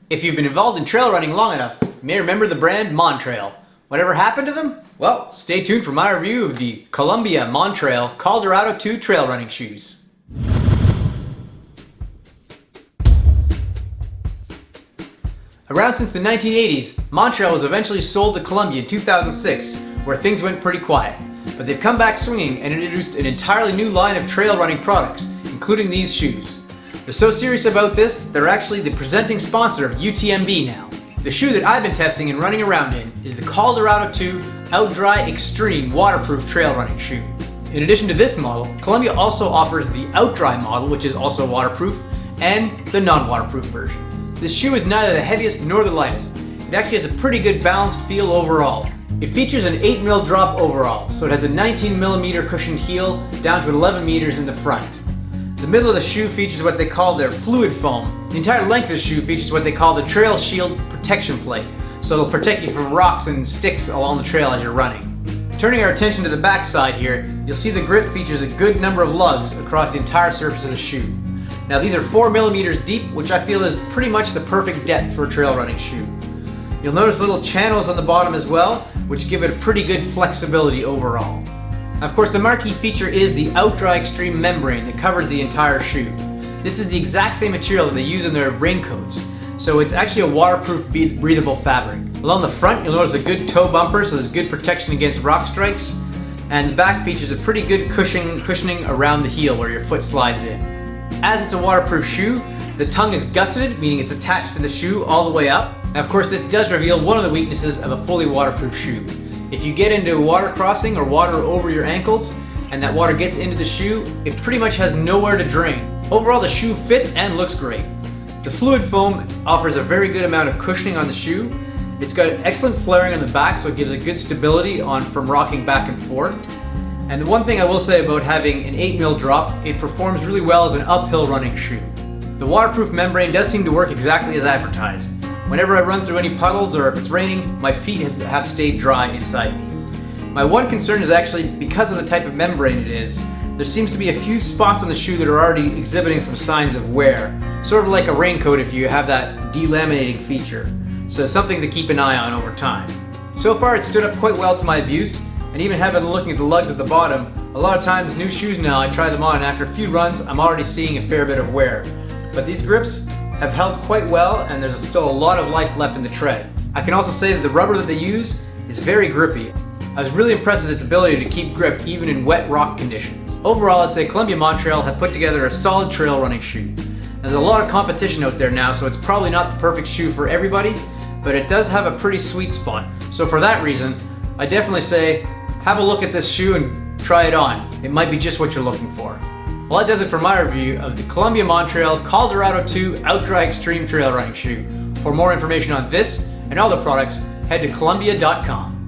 If you've been involved in trail running long enough, you may remember the brand Montrail. Whatever happened to them? Well, stay tuned for my review of the Columbia Montrail Caldorado II trail running shoes. Around since the 1980s, Montrail was eventually sold to Columbia in 2006, where things went pretty quiet. But they've come back swinging and introduced an entirely new line of trail running products, including these shoes. They're so serious about this, they're actually the presenting sponsor of UTMB now. The shoe that I've been testing and running around in is the Caldorado II OutDry Extreme waterproof trail running shoe. In addition to this model, Columbia also offers the OutDry model, which is also waterproof, and the non-waterproof version. This shoe is neither the heaviest nor the lightest. It actually has a pretty good balanced feel overall. It features an 8mm drop overall, so it has a 19mm cushioned heel down to 11 meters in the front. The middle of the shoe features what they call their fluid foam. The entire length of the shoe features what they call the Trail Shield protection plate, so it'll protect you from rocks and sticks along the trail as you're running. Turning our attention to the back side here, you'll see the grip features a good number of lugs across the entire surface of the shoe. Now these are 4mm deep, which I feel is pretty much the perfect depth for a trail running shoe. You'll notice little channels on the bottom as well, which give it a pretty good flexibility overall. Of course, the marquee feature is the OutDry Extreme membrane that covers the entire shoe. This is the exact same material that they use in their raincoats, so it's actually a waterproof, breathable fabric. Along the front, you'll notice a good toe bumper, so there's good protection against rock strikes, and the back features a pretty good cushioning around the heel where your foot slides in. As it's a waterproof shoe, the tongue is gusseted, meaning it's attached to the shoe all the way up. Now, of course, this does reveal one of the weaknesses of a fully waterproof shoe. If you get into water crossing or water over your ankles, and that water gets into the shoe, it pretty much has nowhere to drain. Overall, the shoe fits and looks great. The fluid foam offers a very good amount of cushioning on the shoe. It's got excellent flaring on the back, so it gives a good stability from rocking back and forth. And the one thing I will say about having an 8mm drop, it performs really well as an uphill running shoe. The waterproof membrane does seem to work exactly as advertised. Whenever I run through any puddles or if it's raining, my feet have stayed dry inside me. My one concern is actually because of the type of membrane it is, there seems to be a few spots on the shoe that are already exhibiting some signs of wear. Sort of like a raincoat if you have that delaminating feature. So something to keep an eye on over time. So far it stood up quite well to my abuse, and even having looking at the lugs at the bottom, a lot of times new shoes now I try them on and after a few runs I'm already seeing a fair bit of wear. But these grips have held quite well, and there's still a lot of life left in the tread. I can also say that the rubber that they use is very grippy. I was really impressed with its ability to keep grip even in wet rock conditions. Overall, I'd say Columbia Montrail have put together a solid trail running shoe. There's a lot of competition out there now, so it's probably not the perfect shoe for everybody, but it does have a pretty sweet spot. So for that reason, I definitely say have a look at this shoe and try it on. It might be just what you're looking for. Well, that does it for my review of the Columbia Montrail Caldorado II OutDry Extreme trail running shoe. For more information on this and other products, head to Columbia.com.